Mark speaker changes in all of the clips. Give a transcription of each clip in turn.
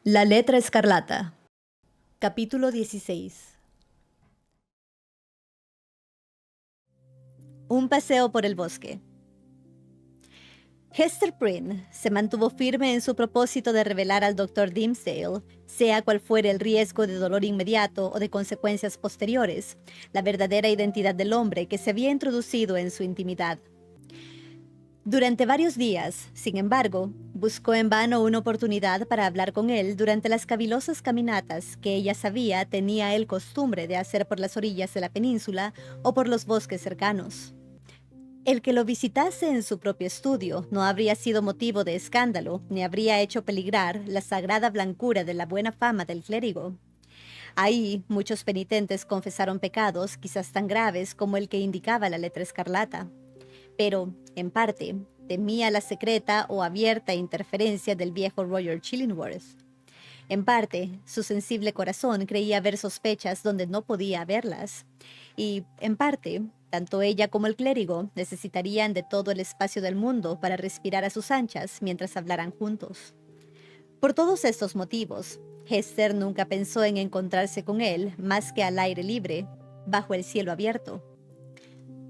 Speaker 1: La letra escarlata. Capítulo 16. Un paseo por el bosque. Hester Prynne se mantuvo firme en su propósito de revelar al Dr. Dimmesdale, sea cual fuera el riesgo de dolor inmediato o de consecuencias posteriores, la verdadera identidad del hombre que se había introducido en su intimidad. Durante varios días, sin embargo, buscó en vano una oportunidad para hablar con él durante las cavilosas caminatas que ella sabía tenía el costumbre de hacer por las orillas de la península o por los bosques cercanos. El que lo visitase en su propio estudio no habría sido motivo de escándalo, ni habría hecho peligrar la sagrada blancura de la buena fama del clérigo. Ahí muchos penitentes confesaron pecados quizás tan graves como el que indicaba la letra escarlata. Pero, en parte, temía la secreta o abierta interferencia del viejo Roger Chillingworth. En parte, su sensible corazón creía ver sospechas donde no podía haberlas. Y, en parte, tanto ella como el clérigo necesitarían de todo el espacio del mundo para respirar a sus anchas mientras hablaran juntos. Por todos estos motivos, Hester nunca pensó en encontrarse con él más que al aire libre, bajo el cielo abierto.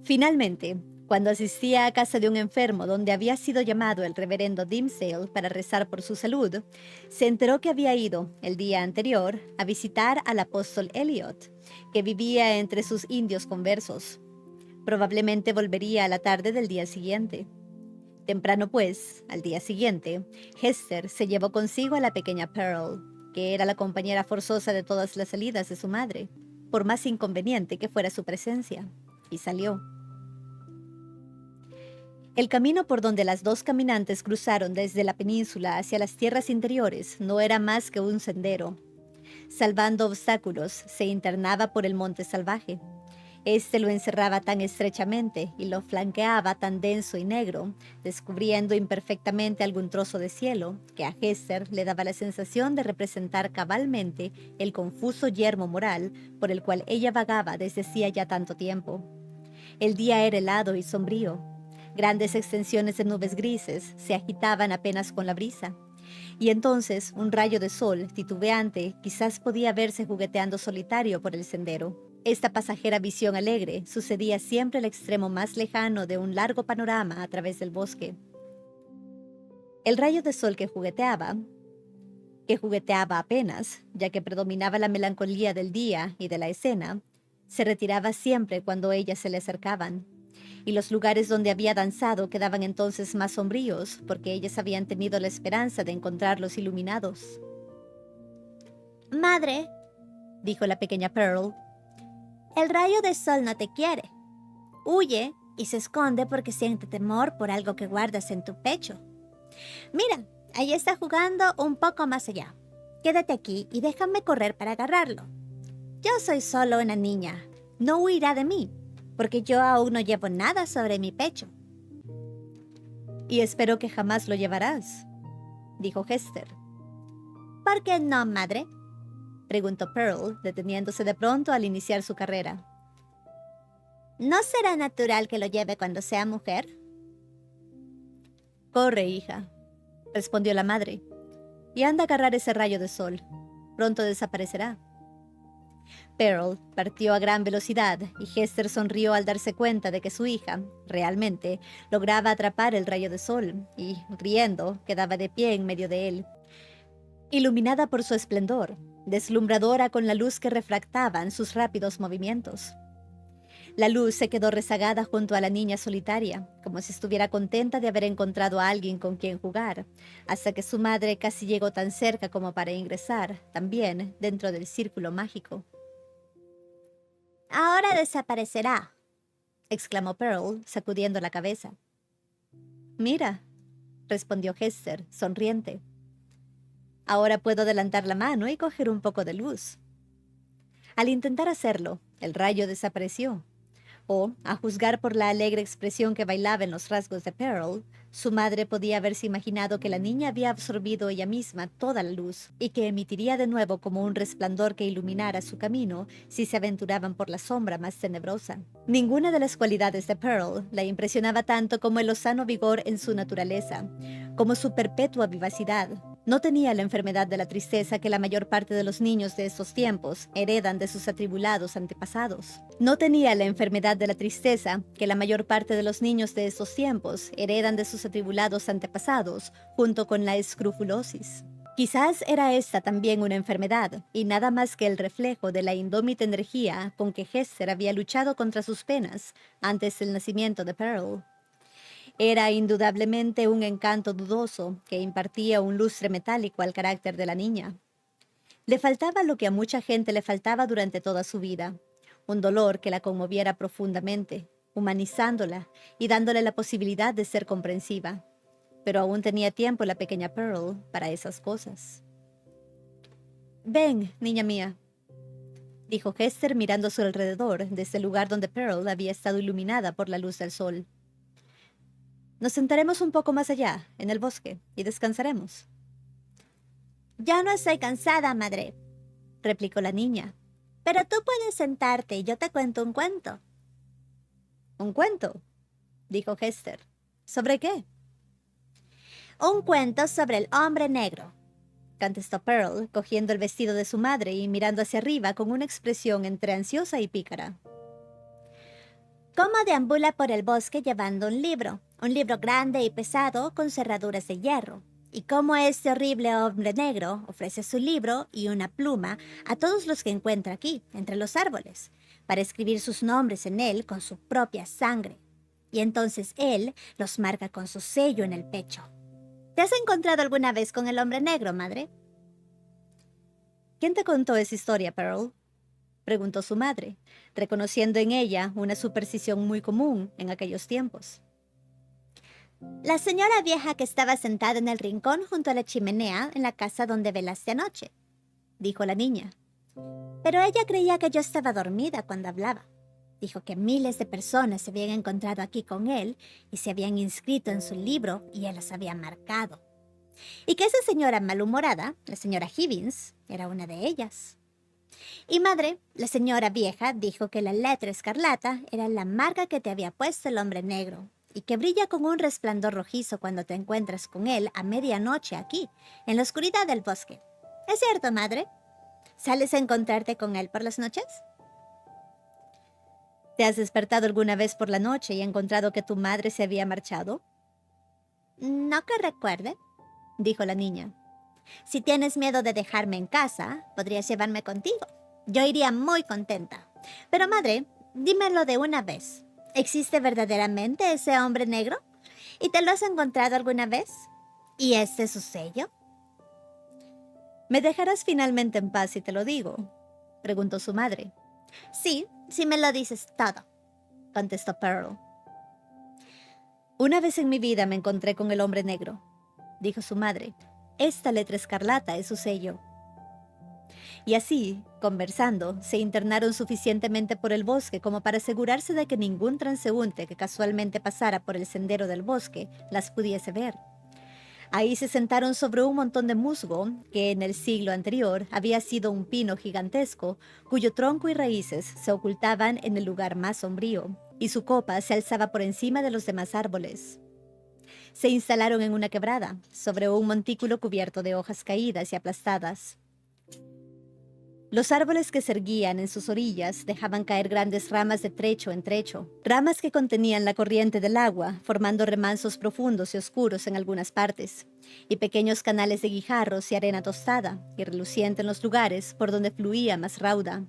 Speaker 1: Finalmente, cuando asistía a casa de un enfermo donde había sido llamado el reverendo Dimmesdale para rezar por su salud, se enteró que había ido, el día anterior, a visitar al apóstol Elliot, que vivía entre sus indios conversos. Probablemente volvería a la tarde del día siguiente. Temprano pues, al día siguiente, Hester se llevó consigo a la pequeña Pearl, que era la compañera forzosa de todas las salidas de su madre, por más inconveniente que fuera su presencia, y salió. El camino por donde las dos caminantes cruzaron desde la península hacia las tierras interiores no era más que un sendero. Salvando obstáculos, se internaba por el monte salvaje. Este lo encerraba tan estrechamente y lo flanqueaba tan denso y negro, descubriendo imperfectamente algún trozo de cielo, que a Hester le daba la sensación de representar cabalmente el confuso yermo moral por el cual ella vagaba desde hacía ya tanto tiempo. El día era helado y sombrío. Grandes extensiones de nubes grises se agitaban apenas con la brisa, y entonces un rayo de sol titubeante quizás podía verse jugueteando solitario por el sendero. Esta pasajera visión alegre sucedía siempre al extremo más lejano de un largo panorama a través del bosque. El rayo de sol que jugueteaba apenas, ya que predominaba la melancolía del día y de la escena, se retiraba siempre cuando ellas se le acercaban, y los lugares donde había danzado quedaban entonces más sombríos, porque ellas habían tenido la esperanza de encontrarlos iluminados. «Madre», dijo la pequeña Pearl, «el rayo de sol no te quiere. Huye y se esconde porque siente temor por algo que guardas en tu pecho. Mira, ahí está jugando un poco más allá. Quédate aquí y déjame correr para agarrarlo. Yo soy solo una niña. No huirá de mí, porque yo aún no llevo nada sobre mi pecho». «Y espero que jamás lo llevarás», dijo Hester. «¿Por qué no, madre?», preguntó Pearl, deteniéndose de pronto al iniciar su carrera. «¿No será natural que lo lleve cuando sea mujer?». «Corre, hija», respondió la madre, «y anda a agarrar ese rayo de sol. Pronto desaparecerá». Pearl partió a gran velocidad y Hester sonrió al darse cuenta de que su hija, realmente, lograba atrapar el rayo de sol y, riendo, quedaba de pie en medio de él. Iluminada por su esplendor, deslumbradora con la luz que refractaban sus rápidos movimientos. La luz se quedó rezagada junto a la niña solitaria, como si estuviera contenta de haber encontrado a alguien con quien jugar, hasta que su madre casi llegó tan cerca como para ingresar, también, dentro del círculo mágico. «Ahora desaparecerá», exclamó Pearl, sacudiendo la cabeza. «Mira», respondió Hester, sonriente. «Ahora puedo adelantar la mano y coger un poco de luz». Al intentar hacerlo, el rayo desapareció, o, a juzgar por la alegre expresión que bailaba en los rasgos de Pearl, Su madre podía haberse imaginado que la niña había absorbido ella misma toda la luz y que emitiría de nuevo como un resplandor que iluminara su camino si se aventuraban por la sombra más tenebrosa. Ninguna de las cualidades de Pearl la impresionaba tanto como el lozano vigor en su naturaleza, como su perpetua vivacidad. No tenía la enfermedad de la tristeza que la mayor parte de los niños de estos tiempos heredan de sus atribulados antepasados. No tenía la enfermedad de la tristeza que la mayor parte de los niños de estos tiempos heredan de sus atribulados antepasados, junto con la escrufulosis. Quizás era esta también una enfermedad, y nada más que el reflejo de la indómita energía con que Hester había luchado contra sus penas antes del nacimiento de Pearl. Era indudablemente un encanto dudoso que impartía un lustre metálico al carácter de la niña. Le faltaba lo que a mucha gente le faltaba durante toda su vida, un dolor que la conmoviera profundamente, humanizándola y dándole la posibilidad de ser comprensiva. Pero aún tenía tiempo la pequeña Pearl para esas cosas. «Ven, niña mía», dijo Hester mirando a su alrededor desde el lugar donde Pearl había estado iluminada por la luz del sol. «Nos sentaremos un poco más allá, en el bosque, y descansaremos».
Speaker 2: «Yo no estoy cansada, madre», replicó la niña. «Pero tú puedes sentarte y yo te cuento un cuento».
Speaker 1: «¿Un cuento?», dijo Hester. «¿Sobre qué?».
Speaker 2: «Un cuento sobre el hombre negro»,
Speaker 1: contestó Pearl, cogiendo el vestido de su madre y mirando hacia arriba con una expresión entre ansiosa y pícara.
Speaker 2: «Cómo deambula por el bosque llevando un libro grande y pesado con cerraduras de hierro, y cómo este horrible hombre negro ofrece su libro y una pluma a todos los que encuentra aquí, entre los árboles, para escribir sus nombres en él con su propia sangre, y entonces él los marca con su sello en el pecho. ¿Te has encontrado alguna vez con el hombre negro, madre?»
Speaker 1: «¿Quién te contó esa historia, Pearl?», preguntó su madre, reconociendo en ella una superstición muy común en aquellos tiempos.
Speaker 2: «La señora vieja que estaba sentada en el rincón junto a la chimenea en la casa donde velaste anoche», dijo la niña. «Pero ella creía que yo estaba dormida cuando hablaba. Dijo que miles de personas se habían encontrado aquí con él y se habían inscrito en su libro y él las había marcado. Y que esa señora malhumorada, la señora Higgins, era una de ellas. Y madre, la señora vieja dijo que la letra escarlata era la marca que te había puesto el hombre negro y que brilla con un resplandor rojizo cuando te encuentras con él a medianoche aquí, en la oscuridad del bosque. ¿Es cierto, madre? ¿Sales a encontrarte con él por las noches?»
Speaker 1: «¿Te has despertado alguna vez por la noche y encontrado que tu madre se había marchado?».
Speaker 2: «No que recuerde», dijo la niña. «Si tienes miedo de dejarme en casa, podrías llevarme contigo. Yo iría muy contenta. Pero madre, dímelo de una vez. ¿Existe verdaderamente ese hombre negro? ¿Y te lo has encontrado alguna vez? ¿Y este es su sello?»
Speaker 1: «¿Me dejarás finalmente en paz si te lo digo?», preguntó su madre.
Speaker 2: «Sí, si me lo dices todo», contestó Pearl.
Speaker 1: «Una vez en mi vida me encontré con el hombre negro», dijo su madre. «Esta letra escarlata es su sello». Y así, conversando, se internaron suficientemente por el bosque como para asegurarse de que ningún transeúnte que casualmente pasara por el sendero del bosque las pudiese ver. Ahí se sentaron sobre un montón de musgo que en el siglo anterior había sido un pino gigantesco, cuyo tronco y raíces se ocultaban en el lugar más sombrío, y su copa se alzaba por encima de los demás árboles. Se instalaron en una quebrada, sobre un montículo cubierto de hojas caídas y aplastadas. Los árboles que se erguían en sus orillas dejaban caer grandes ramas de trecho en trecho, ramas que contenían la corriente del agua, formando remansos profundos y oscuros en algunas partes, y pequeños canales de guijarros y arena tostada y reluciente en los lugares por donde fluía más rauda.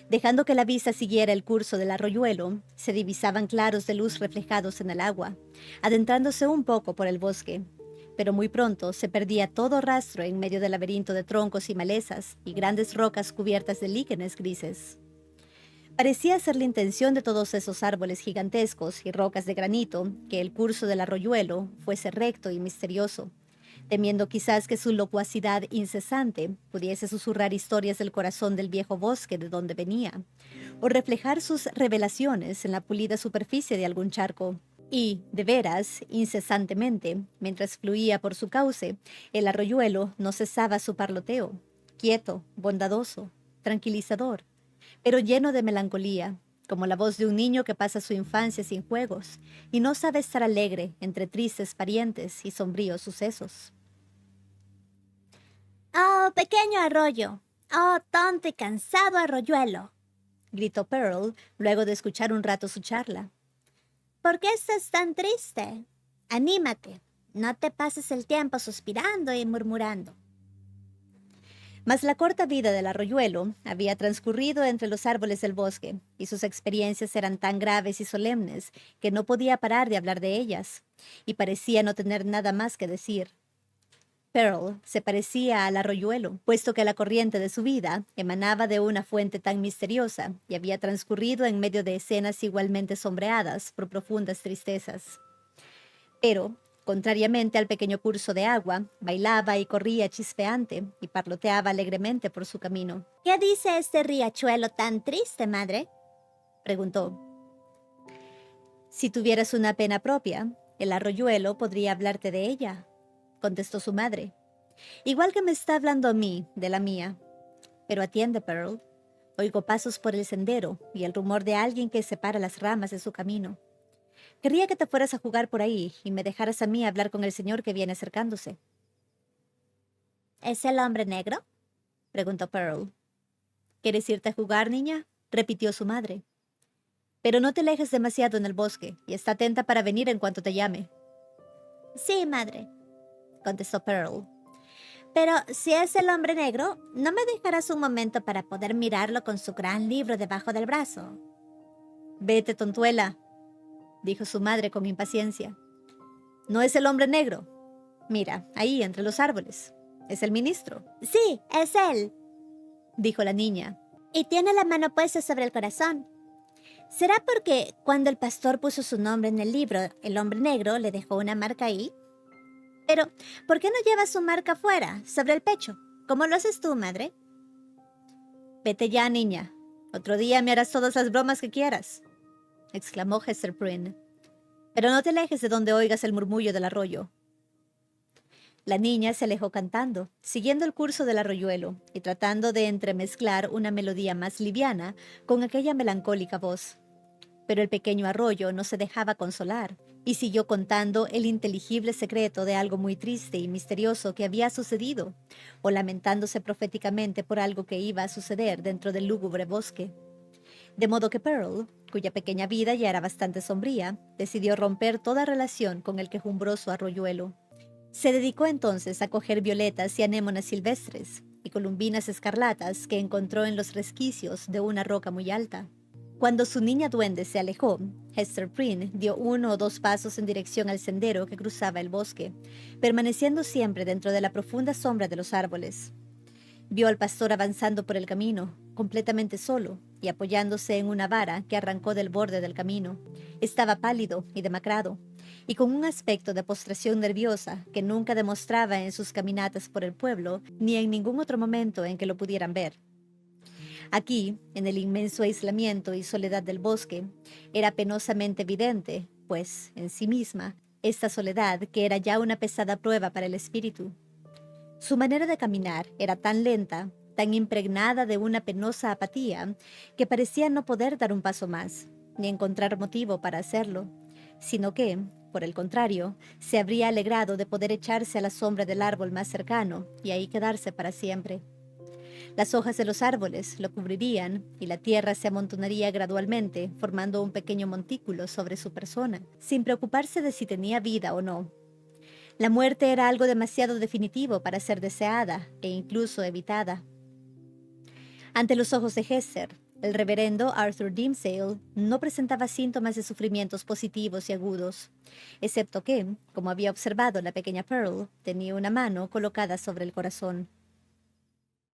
Speaker 1: Dejando que la vista siguiera el curso del arroyuelo, se divisaban claros de luz reflejados en el agua, adentrándose un poco por el bosque. Pero muy pronto se perdía todo rastro en medio del laberinto de troncos y malezas y grandes rocas cubiertas de líquenes grises. Parecía ser la intención de todos esos árboles gigantescos y rocas de granito que el curso del arroyuelo fuese recto y misterioso, temiendo quizás que su locuacidad incesante pudiese susurrar historias del corazón del viejo bosque de donde venía, o reflejar sus revelaciones en la pulida superficie de algún charco. Y, de veras, incesantemente, mientras fluía por su cauce, el arroyuelo no cesaba su parloteo, quieto, bondadoso, tranquilizador, pero lleno de melancolía, como la voz de un niño que pasa su infancia sin juegos y no sabe estar alegre entre tristes parientes y sombríos sucesos.
Speaker 2: ¡Oh, pequeño arroyo! ¡Oh, tonto y cansado arroyuelo!
Speaker 1: Gritó Pearl luego de escuchar un rato su charla.
Speaker 2: ¿Por qué estás tan triste? Anímate, no te pases el tiempo suspirando y murmurando.
Speaker 1: Mas la corta vida del arroyuelo había transcurrido entre los árboles del bosque, y sus experiencias eran tan graves y solemnes que no podía parar de hablar de ellas, y parecía no tener nada más que decir. Pearl se parecía al arroyuelo, puesto que la corriente de su vida emanaba de una fuente tan misteriosa y había transcurrido en medio de escenas igualmente sombreadas por profundas tristezas. Pero, contrariamente al pequeño curso de agua, bailaba y corría chispeante y parloteaba alegremente por su camino.
Speaker 2: ¿Qué dice este riachuelo tan triste, madre?
Speaker 1: Preguntó. Si tuvieras una pena propia, el arroyuelo podría hablarte de ella, contestó su madre. Igual que me está hablando a mí de la mía. Pero atiende, Pearl. Oigo pasos por el sendero y el rumor de alguien que separa las ramas de su camino. Querría que te fueras a jugar por ahí y me dejaras a mí hablar con el señor que viene acercándose.
Speaker 2: ¿Es el hombre negro?
Speaker 1: Preguntó Pearl. ¿Quieres irte a jugar, niña? Repitió su madre. Pero no te alejes demasiado en el bosque y está atenta para venir en cuanto te llame.
Speaker 2: Sí, madre, contestó Pearl. Pero si es el hombre negro, ¿no me dejarás un momento para poder mirarlo con su gran libro debajo del brazo?
Speaker 1: Vete, tontuela, dijo su madre con impaciencia. No es el hombre negro. Mira, ahí entre los árboles. Es el ministro.
Speaker 2: Sí, es él,
Speaker 1: dijo la niña.
Speaker 2: Y tiene la mano puesta sobre el corazón. ¿Será porque cuando el pastor puso su nombre en el libro, el hombre negro le dejó una marca ahí? Pero, ¿por qué no lleva su marca afuera, sobre el pecho, como lo haces tú, madre?
Speaker 1: Vete ya, niña. Otro día me harás todas las bromas que quieras, exclamó Hester Prynne. Pero no te alejes de donde oigas el murmullo del arroyo. La niña se alejó cantando, siguiendo el curso del arroyuelo y tratando de entremezclar una melodía más liviana con aquella melancólica voz. Pero el pequeño arroyo no se dejaba consolar y siguió contando el inteligible secreto de algo muy triste y misterioso que había sucedido, o lamentándose proféticamente por algo que iba a suceder dentro del lúgubre bosque. De modo que Pearl, cuya pequeña vida ya era bastante sombría, decidió romper toda relación con el quejumbroso arroyuelo. Se dedicó entonces a coger violetas y anémonas silvestres y columbinas escarlatas que encontró en los resquicios de una roca muy alta. Cuando su niña duende se alejó, Hester Prynne dio 1 o 2 pasos en dirección al sendero que cruzaba el bosque, permaneciendo siempre dentro de la profunda sombra de los árboles. Vio al pastor avanzando por el camino, completamente solo, y apoyándose en una vara que arrancó del borde del camino. Estaba pálido y demacrado, y con un aspecto de postración nerviosa que nunca demostraba en sus caminatas por el pueblo, ni en ningún otro momento en que lo pudieran ver. Aquí, en el inmenso aislamiento y soledad del bosque, era penosamente evidente, pues, en sí misma, esta soledad que era ya una pesada prueba para el espíritu. Su manera de caminar era tan lenta, tan impregnada de una penosa apatía, que parecía no poder dar un paso más, ni encontrar motivo para hacerlo, sino que, por el contrario, se habría alegrado de poder echarse a la sombra del árbol más cercano y ahí quedarse para siempre. Las hojas de los árboles lo cubrirían y la tierra se amontonaría gradualmente, formando un pequeño montículo sobre su persona, sin preocuparse de si tenía vida o no. La muerte era algo demasiado definitivo para ser deseada e incluso evitada. Ante los ojos de Hester, el reverendo Arthur Dimmesdale no presentaba síntomas de sufrimientos positivos y agudos, excepto que, como había observado la pequeña Pearl, tenía una mano colocada sobre el corazón.